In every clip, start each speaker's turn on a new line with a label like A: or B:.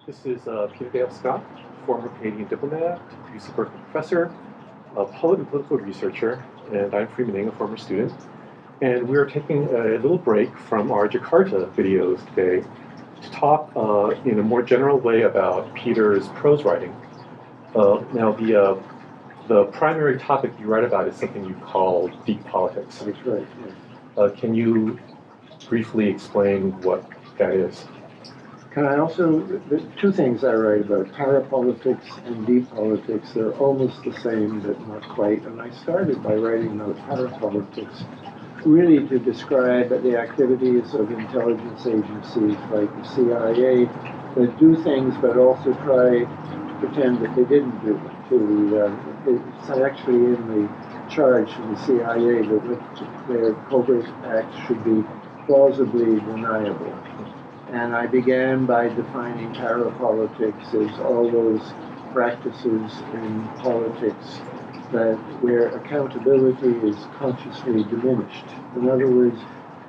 A: This is Peter Dale Scott, former Canadian diplomat, UC Berkeley professor, a poet and political researcher, and I'm Freeman Ng, a former student. And we're taking a little break from our Jakarta videos today to talk in a more general way about Peter's prose writing. Now, the primary topic you write about is something you call deep politics.
B: That's right, yes.
A: Can you briefly explain what that is?
B: Can I also, the two things I write about, parapolitics and deep politics, they're almost the same, but not quite. And I started by writing about parapolitics, really to describe the activities of intelligence agencies like the CIA that do things but also try to pretend that they didn't do them. It's actually in the charge from the CIA that their covert acts should be plausibly deniable. And I began by defining parapolitics as all those practices in politics where accountability is consciously diminished. In other words,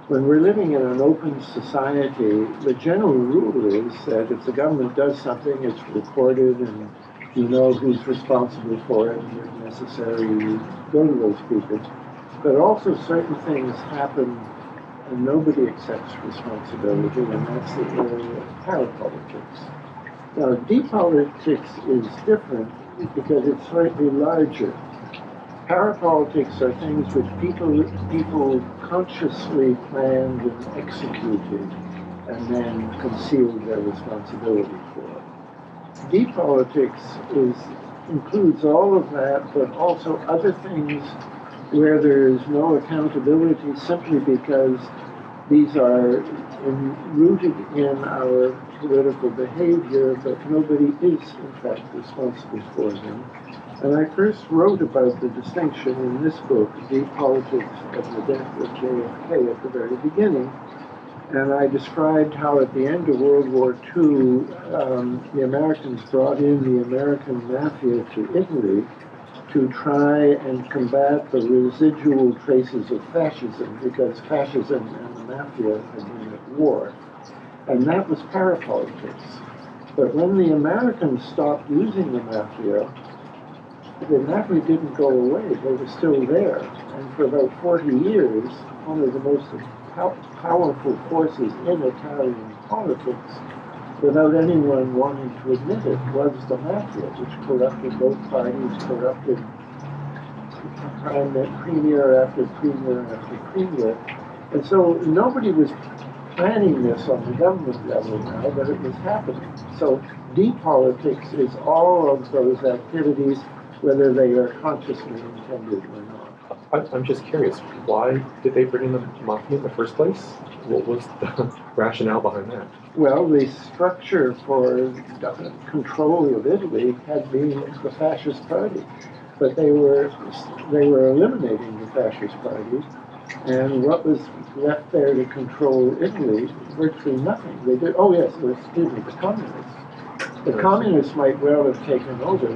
B: when we're living in an open society, the general rule is that if the government does something, it's recorded and you know who's responsible for it, and if necessary, you go to those people. But also certain things happen and nobody accepts responsibility, and that's the area of parapolitics. Now, deep politics is different because it's slightly larger. Parapolitics are things which people consciously planned and executed and then concealed their responsibility for. Deep politics includes all of that, but also other things where there is no accountability simply because these are rooted in our political behavior, but nobody is in fact responsible for them. And I first wrote about the distinction in this book, Deep Politics of the Death of JFK, at the very beginning. And I described how at the end of World War II, the Americans brought in the American mafia to Italy to try and combat the residual traces of fascism, because fascism and the mafia had been at war. And that was parapolitics. But when the Americans stopped using the mafia didn't go away. They were still there. And for about 40 years, one of the most powerful forces in Italian politics, without anyone wanting to admit it, was the mafia, which corrupted both parties, corrupted premier after premier after premier. And so nobody was planning this on the government level now, but it was happening. So deep politics is all of those activities, whether they are consciously intended or not.
A: I'm just curious, why did they bring in the mafia in the first place? What was the rationale behind that?
B: Well, the structure for control of Italy had been the fascist party, but they were eliminating the fascist party, and what was left there to control Italy? Virtually nothing. They did. Oh yes, the communists. The communists might well have taken over.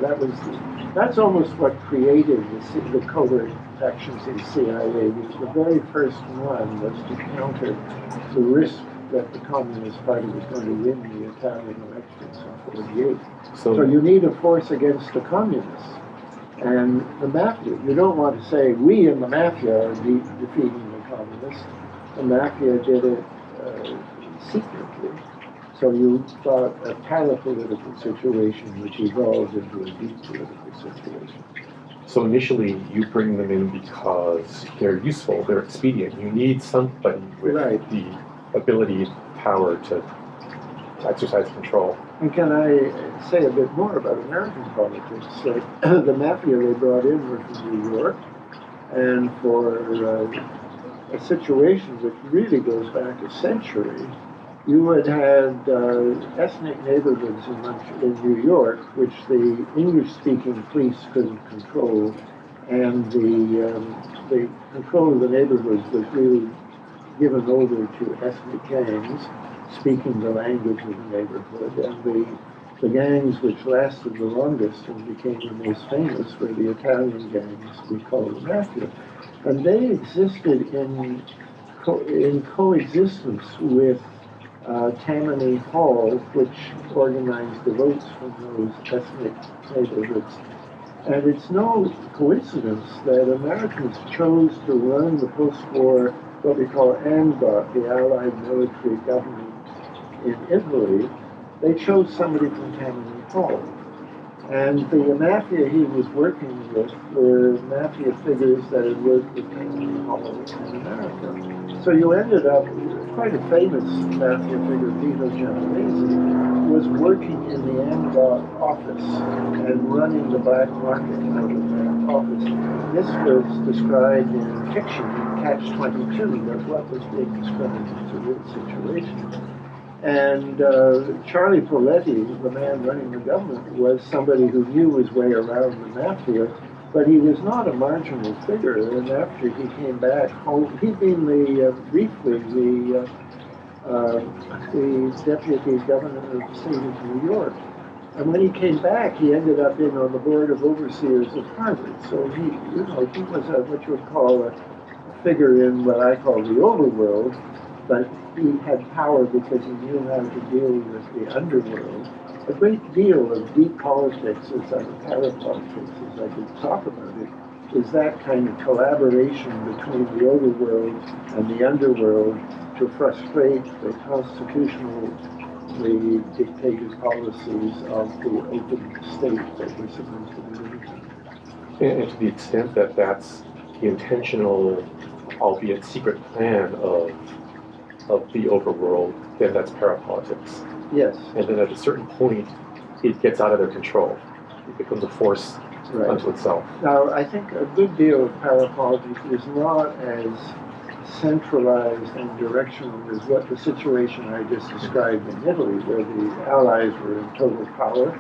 B: That's almost what created the covert actions in the CIA. The very first one was to counter the risk that the Communist Party was going to win the Italian elections in 1948. So you need a force against the communists. And the mafia, you don't want to say, we in the mafia are defeating the communists. The mafia did it secretly. So you got a parapolitical situation which evolved into a deep political situation.
A: So initially you bring them in because they're useful, they're expedient. You need somebody with the ability, power to exercise control.
B: And can I say a bit more about American politics? The mafia they brought in were from New York, and for a situation which really goes back a century, you had ethnic neighborhoods in New York, which the English-speaking police couldn't control, and the control of the neighborhoods was really given over to ethnic gangs speaking the language of the neighborhood, and the gangs which lasted the longest and became the most famous were the Italian gangs we call the mafia. And they existed in coexistence with Tammany Hall, which organized the votes from those ethnic neighborhoods. And it's no coincidence that Americans chose to run the post-war, what we call ANGOT, the Allied Military Government in Italy. They chose somebody from Tammany Hall. And the mafia he was working with were mafia figures that had worked with Tammany Hall in America. So you ended up, quite a famous mafia figure, Vito Genovese, was working in the ANGOT office and running the black market out of that office. This was described in fiction in Catch-22, that what was being described as a real situation. And Charlie Poletti, the man running the government, was somebody who knew his way around the mafia, but he was not a marginal figure. And after he came back home, he'd been briefly the deputy governor of the state of New York. And when he came back, he ended up in on the board of overseers of Harvard. So he was what you would call a figure in what I call the overworld, but he had power because he knew how to deal with the underworld. A great deal of deep politics, as parapolitics, as I could talk about it, is that kind of collaboration between the overworld and the underworld to frustrate the constitutionally dictated policies of the open state that we're supposed to be living in.
A: And to the extent that that's the intentional, albeit secret plan of the overworld, then that's parapolitics.
B: Yes.
A: And then at a certain point, it gets out of their control. It becomes a force unto itself.
B: Now, I think a good deal of parapolitics is not as centralized and directional as what the situation I just described in Italy, where the Allies were in total power.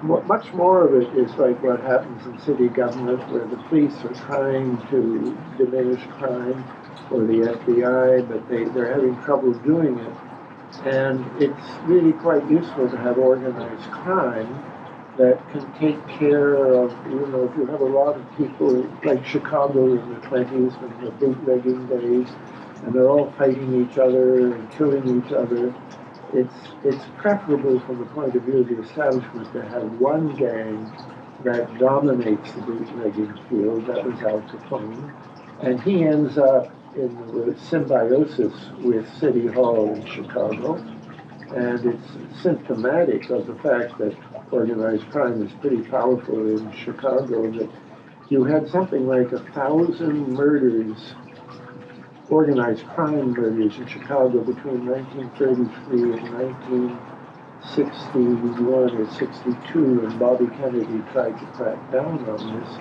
B: Much more of it is like what happens in city government, where the police are trying to diminish crime, or the FBI, but they're having trouble doing it. And it's really quite useful to have organized crime that can take care of, if you have a lot of people like Chicago in the 20s and the bootlegging days, and they're all fighting each other and killing each other, it's preferable from the point of view of the establishment to have one gang that dominates the bootlegging field. That was Al Capone. And he ends up in the symbiosis with City Hall in Chicago. And it's symptomatic of the fact that organized crime is pretty powerful in Chicago, that you had something like 1,000 murders, organized crime murders in Chicago between 1933 and 1961 or 62, and Bobby Kennedy tried to crack down on this.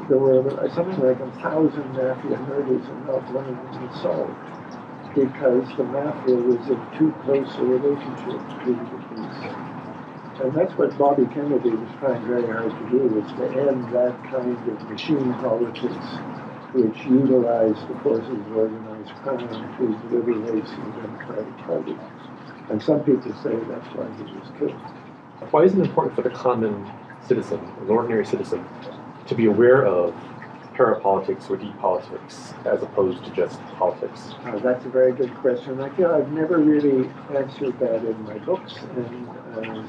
B: There were something like 1,000 mafia murders, and not one of them was solved because the mafia was in too close a relationship to the police. And that's what Bobby Kennedy was trying very hard to do, was to end that kind of machine politics which utilized the forces of organized crime to deliver race in the Democratic Party. And some people say that's why he was killed.
A: Why is it important for the common citizen, an ordinary citizen, to be aware of parapolitics or deep politics as opposed to just politics?
B: That's a very good question. I feel I've never really answered that in my books, and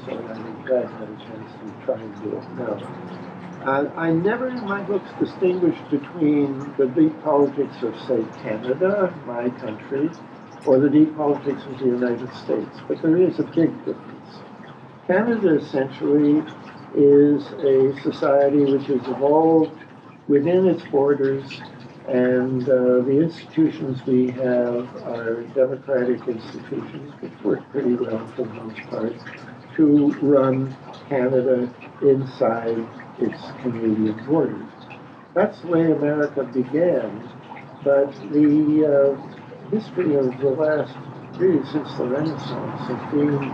B: so I'm glad I had a chance to try and do it now. I never in my books distinguished between the deep politics of, say, Canada, my country, or the deep politics of the United States, but there is a big difference. Canada essentially is a society which has evolved within its borders, and the institutions we have are democratic institutions which work pretty well for the most part to run Canada inside its Canadian borders. That's the way America began, but the history of the last, really since the Renaissance, has been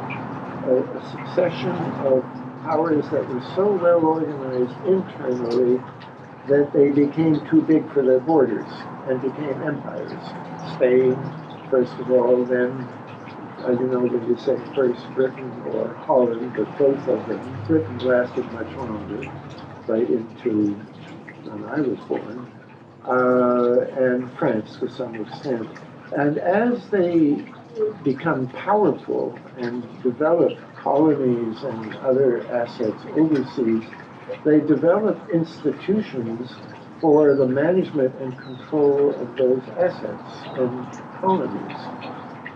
B: a succession of powers that were so well organized internally that they became too big for their borders and became empires. Spain, first of all, then, I don't know whether you say first Britain or Holland, but both of them. Britain lasted much longer, right into when I was born, and France to some extent. And as they become powerful and develop colonies and other assets overseas, they develop institutions for the management and control of those assets and colonies.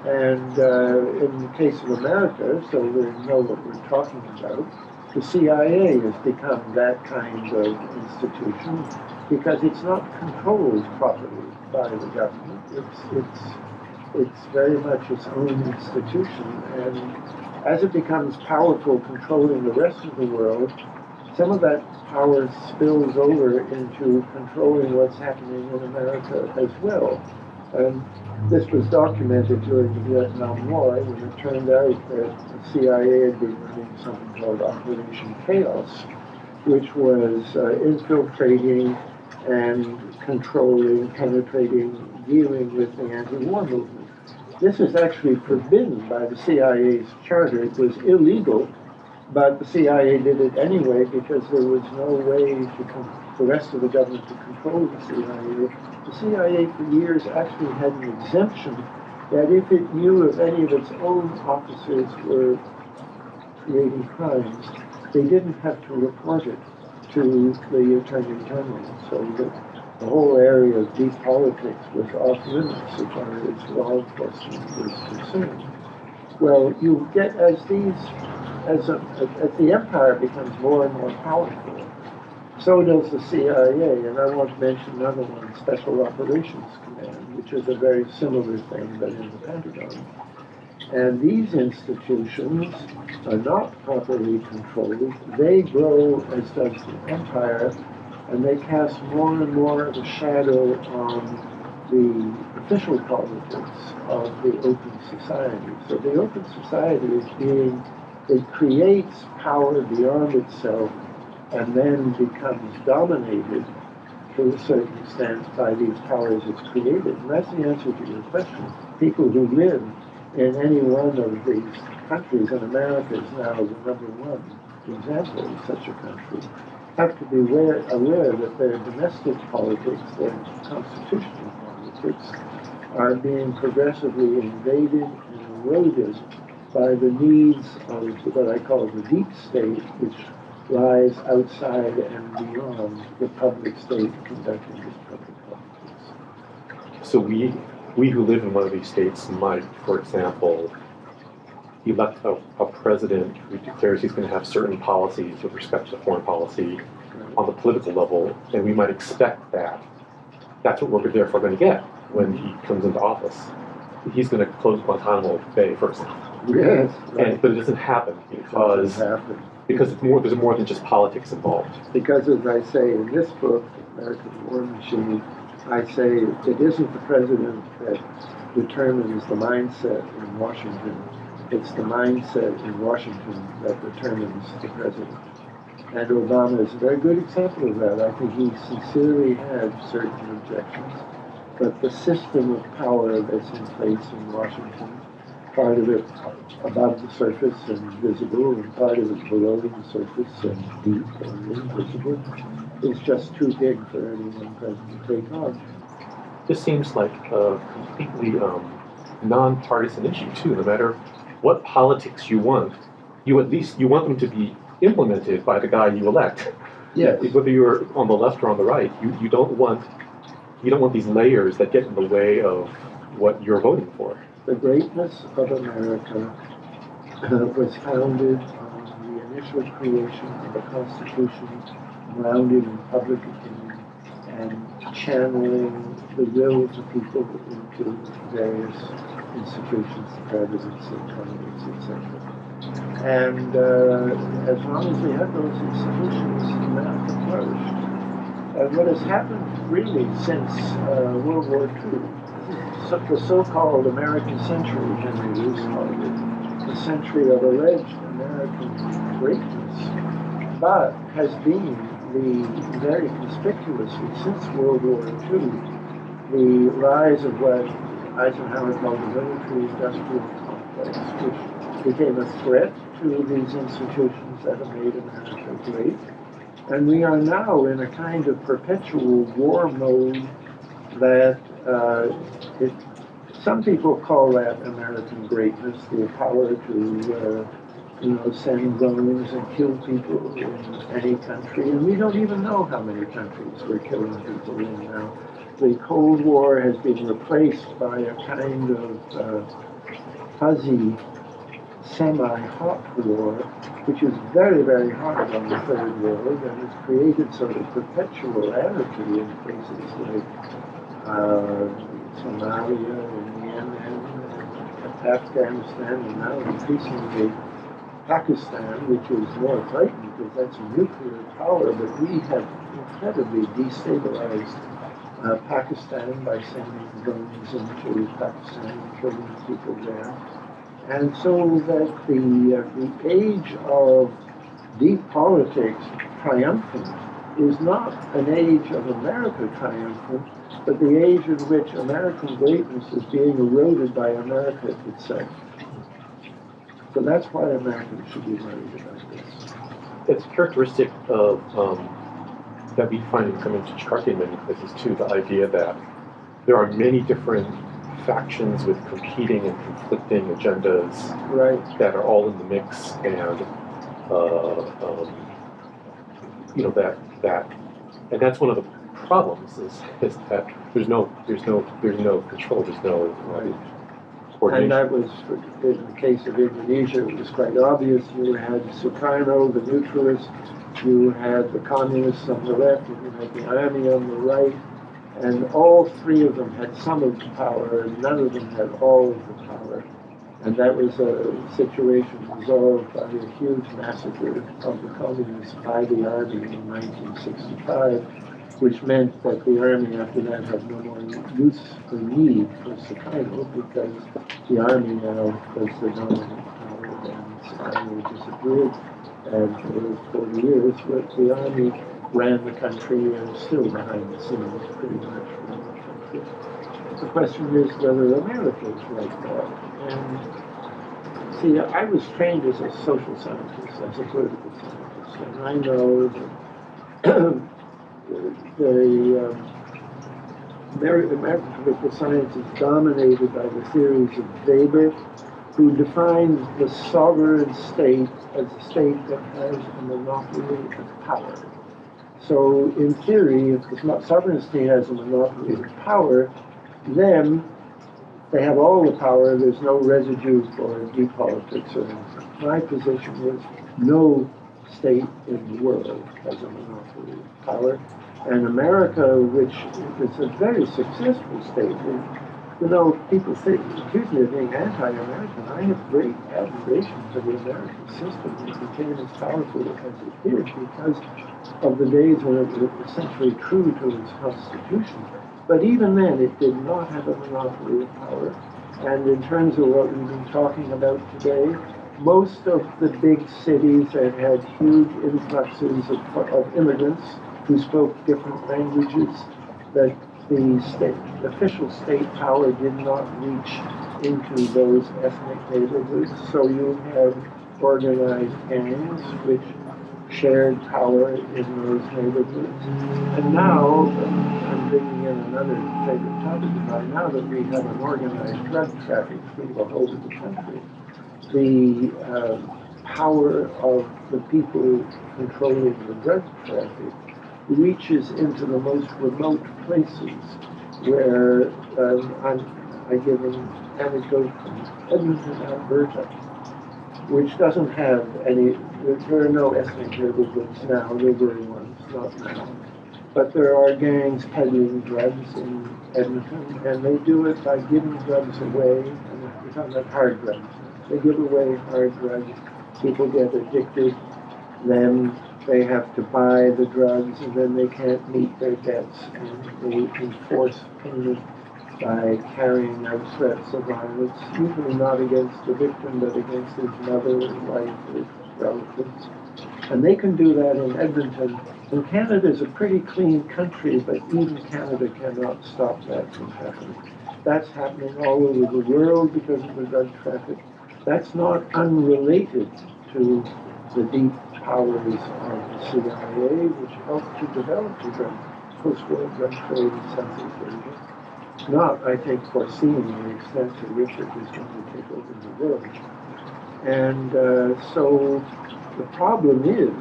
B: And in the case of America, so we know what we're talking about, the CIA has become that kind of institution because it's not controlled properly by the government. It's very much its own institution, and as it becomes powerful, controlling the rest of the world, some of that power spills over into controlling what's happening in America as well. And this was documented during the Vietnam War when it turned out that the CIA had been running something called Operation Chaos, which was infiltrating and controlling, penetrating, dealing with the anti-war movement. This is actually forbidden by the CIA's charter. It was illegal, but the CIA did it anyway because there was no way for the rest of the government to control the CIA. The CIA for years actually had an exemption that if it knew of any of its own officers were creating crimes, they didn't have to report it to the Attorney General. So the whole area of deep politics was off limits as far as law enforcement was concerned. Well, you get as the empire becomes more and more powerful, so does the CIA. And I want to mention another one, Special Operations Command, which is a very similar thing, but in the Pentagon. And these institutions are not properly controlled. They grow, as does the empire, and they cast more and more of a shadow on the official politics of the open society. So the open society is it creates power beyond itself and then becomes dominated to a certain extent by these powers it's created. And that's the answer to your question. People who live in any one of these countries, and America is now the number one example of such a country, have to be aware that their domestic politics, their constitutional politics, are being progressively invaded and eroded by the needs of what I call the deep state, which lies outside and beyond the public state conducting its public politics.
A: So we who live in one of these states might, for example, elect a president who declares he's going to have certain policies with respect to foreign policy on the political level, and we might expect that that's what we're therefore going to get when he comes into office. He's going to close Guantanamo Bay, for example.
B: Yes, right.
A: But it doesn't happen because there's more than just politics involved.
B: Because as I say in this book, American War Machine, I say it isn't the president that determines the mindset in Washington. It's the mindset in Washington that determines the president. And Obama is a very good example of that. I think he sincerely had certain objections, but the system of power that's in place in Washington, part of it above the surface and visible, and part of it below the surface and deep and invisible, is just too big for any one president to take on.
A: This seems like a completely non-partisan issue too. No matter what politics you want want them to be implemented by the guy you elect.
B: Yes.
A: Whether you're on the left or on the right, you don't want these layers that get in the way of what you're voting for.
B: The greatness of America was founded on the initial creation of a constitution grounded in public opinion and channeling the will of the people into various institutions, the presidency, Congress, etc. And as long as we have those institutions, America flourished. And what has happened really since World War II, the so-called American century, Henry Luce called it, the century of alleged American greatness, but has been very conspicuously since World War II, the rise of what Eisenhower called the military-industrial complex, which became a threat to these institutions that have made America great. And we are now in a kind of perpetual war mode that it Some people call that American greatness, the power to, send drones and kill people in any country. And we don't even know how many countries we're killing people in now. The Cold War has been replaced by a kind of fuzzy, semi-hot war, which is very, very hard on the third world, and has created sort of perpetual anarchy in places like Somalia and Yemen, and Afghanistan, and now increasingly Pakistan, which is more frightening because that's a nuclear power, but we have incredibly destabilized Pakistan by sending drones into Pakistan and killing people there. And so that the age of deep politics triumphant is not an age of America triumphant, but the age in which American greatness is being eroded by America itself. So that's why Americans should be worried about this.
A: It's characteristic of that we find in coming to Jakarta in many places too, the idea that there are many different factions with competing and conflicting agendas that are all in the mix, and and that's one of the problems is that there's no control, there's no coordination.
B: And that was, in the case of Indonesia, it was quite obvious. You had Sukarno, the neutralists, you had the communists on the left, and you had the army on the right, and all three of them had some of the power, and none of them had all of the power. And that was a situation resolved by a huge massacre of the communists by the army in 1965, which meant that the army after that had no more use or need for Sukarno because the army now was the dominant power and Sukarno disappeared. And for 40 years, the army ran the country and still behind the scenes pretty much ran the country. The question is whether America is like that. And see, I was trained as a social scientist, as a political scientist, and I know that the American political science is dominated by the theories of Weber, who defines the sovereign state as a state that has a monopoly of power. So in theory, if the sovereign state has a monopoly of power, then they have all the power, there's no residue for deep politics or anything. My position was no state in the world has a monopoly of power. And America, which is a very successful state, people accuse me of being anti-American. I have great admiration for the American system that became as powerful as it did because of the days when it was essentially true to its constitution. But even then, it did not have a monopoly of power. And in terms of what we've been talking about today, most of the big cities that had huge influxes of immigrants who spoke different languages, that the official state power did not reach into those ethnic neighborhoods. So you had organized gangs which shared power in those neighborhoods. And now, I'm bringing in another favorite topic of mine, now that we have an organized drug traffic through the whole of the country, the power of the people controlling the drug traffic reaches into the most remote places where I give an anecdote from Edmonton, Alberta, which doesn't have any, there are no ethnic neighborhoods now, there were ones, not now. But there are gangs peddling drugs in Edmonton, and they do it by giving drugs away, and we're talking about hard drugs. They give away hard drugs, people get addicted, then they have to buy the drugs, and then they can't meet their debts, and they enforce payment by carrying out threats of violence, usually not against the victim, but against his mother, wife, or relatives. And they can do that in Edmonton. And Canada is a pretty clean country, but even Canada cannot stop that from happening. That's happening all over the world because of the drug traffic. That's not unrelated to the deep powers of the CIA, which helped to develop the post-war drug trade in Southeast Asia. not, I think, foreseeing the extent to which it was going to take over the world. And so the problem is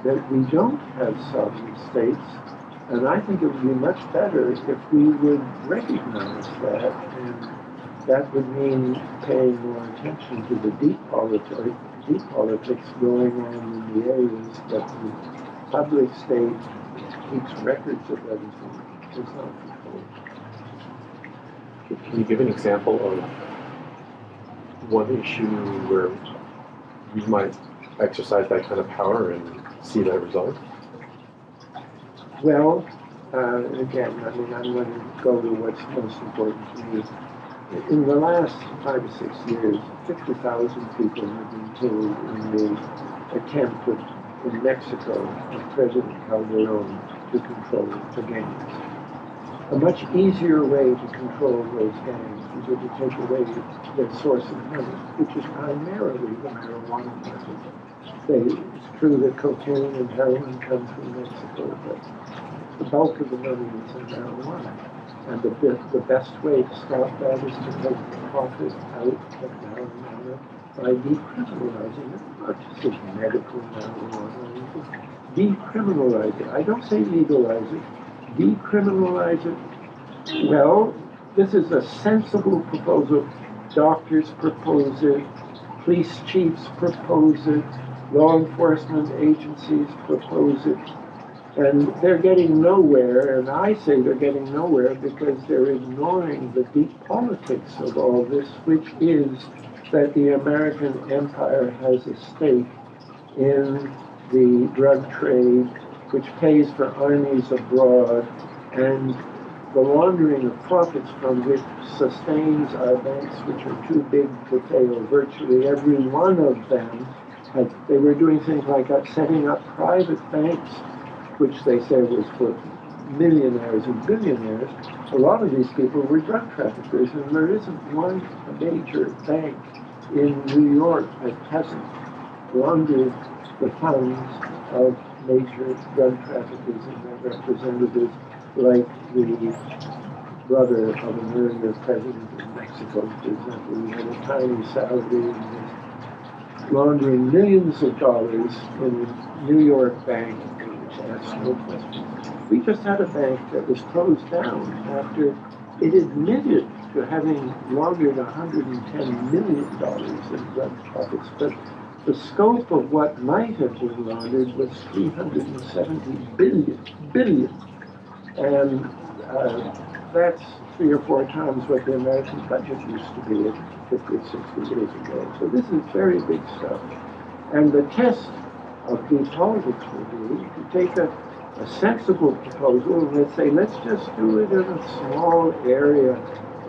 B: that we don't have sovereign states, and I think it would be much better if we would recognize that, and that would mean paying more attention to the deep politics going on in the areas that the public state keeps records of everything is not controlled.
A: Can you give an example of one issue where we might exercise that kind of power and see that result?
B: Well, again, I mean, I'm going to go to what's most important to me. In the last 5 or 6 years, 50,000 people have been killed in the attempt in Mexico of President Calderon to control the gangs. A much easier way to control those gangs is to take away their source of money, which is primarily the marijuana market. It's true that cocaine and heroin come from Mexico, but the bulk of the money is in marijuana. And the best way to stop that is to take the profit out of marijuana by decriminalizing it, not just as medical marijuana, decriminalize it. I don't say legalize it, decriminalize it. Well, this is a sensible proposal. Doctors propose it, police chiefs propose it, law enforcement agencies propose it, and they're getting nowhere, and I say they're getting nowhere because they're ignoring the deep politics of all this, which is that the American empire has a stake in the drug trade, which pays for armies abroad, and the laundering of profits from which sustains our banks, which are too big to fail. Virtually every one of them, they were doing things like setting up private banks, which they say was for millionaires and billionaires. A lot of these people were drug traffickers, and there isn't one major bank in New York that hasn't laundered the funds of major drug traffickers and their representatives, like the brother of an earlier president of Mexico, for example. He had a tiny salary and was laundering millions of dollars in a New York bank, which asked no questions. We just had a bank that was closed down after it admitted to having laundered $110 million in drug profits, but the scope of what might have been laundered was 370 billion. And that's 3 or 4 times what the American budget used to be at 50 or 60 years ago. So this is very big stuff. And the test of deep politics will be to take a sensible proposal and let's say, let's just do it in a small area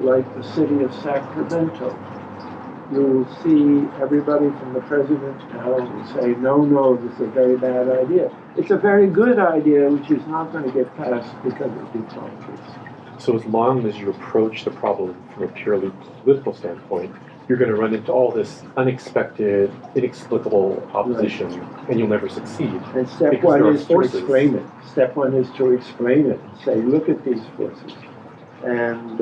B: like the city of Sacramento. You'll see everybody from the president down will say, no, this is a very bad idea. It's a very good idea, which is not going to get passed because of deep politics.
A: So as long as you approach the problem from a purely political standpoint, you're going to run into all this unexpected, inexplicable opposition, right, and you'll never succeed.
B: And step one is to explain it. Step one is to explain it and say, look at these forces. And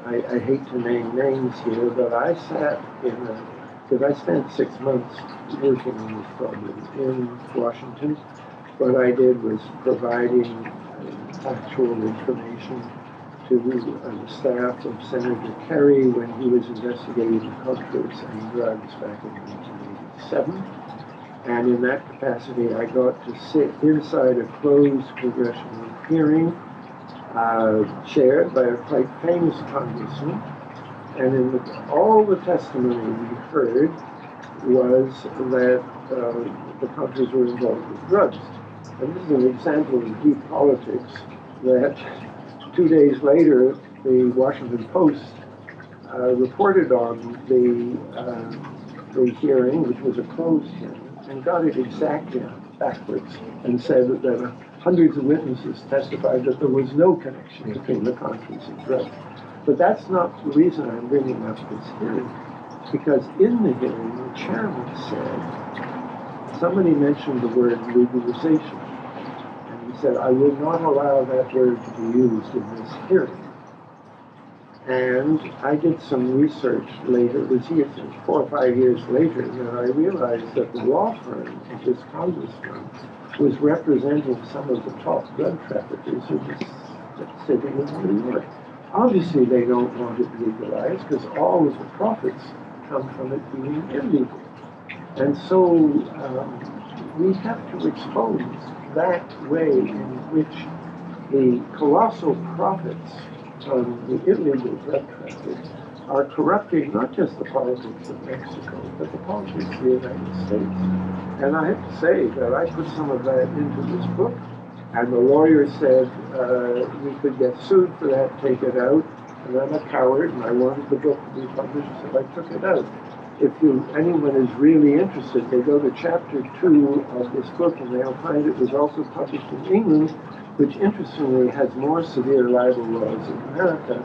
B: I hate to name names here, but I sat because I spent 6 months working on this problem in Washington. What I did was providing factual information to the staff of Senator Kerry when he was investigating the contraband and drugs back in 1987. And in that capacity, I got to sit inside a closed congressional hearing chaired by a quite famous congressman. And in all the testimony we heard was that the Contras were involved with drugs. And this is an example of deep politics that 2 days later, the Washington Post reported on the hearing, which was a closed hearing, and got it exactly backwards, and said that hundreds of witnesses testified that there was no connection between the Contras and drugs. But that's not the reason I'm bringing up this hearing, because in the hearing, the chairman said, somebody mentioned the word legalization. He said, I will not allow that word to be used in this hearing. And I did some research later, it was years, 4 or 5 years later, that I realized that the law firm of this congressman was representing some of the top drug traffickers in the city of New York. Obviously, they don't want it legalized because all of the profits come from it being illegal. And so we have to expose that way in which the colossal profits on the illegal drug traffic are corrupting not just the politics of Mexico, but the politics of the United States. And I have to say that I put some of that into this book, and the lawyer said we could get sued for that, take it out, and I'm a coward, and I wanted the book to be published, so I took it out. If anyone is really interested, they go to chapter 2 of this book, and they'll find it was also published in England, which interestingly has more severe libel laws in America.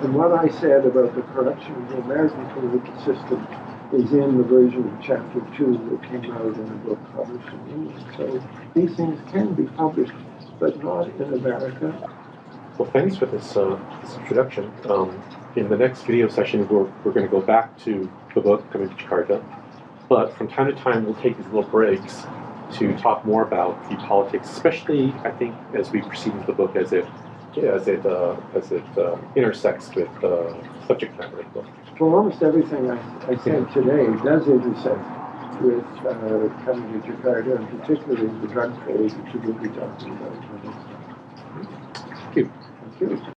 B: And what I said about the corruption of the American political system is in the version of chapter 2 that came out in a book published in England. So these things can be published, but not in America.
A: Well, thanks for this introduction. In the next video session, we're going to go back to the book, Coming to Jakarta. But from time to time, we'll take these little breaks to talk more about the politics, especially, I think, as we proceed with the book, as it intersects with the subject matter of the book.
B: Well, almost everything I said today does intersect with Coming to Jakarta, and particularly the drug trade, which we will be talking about.
A: Thank you.
B: Thank you.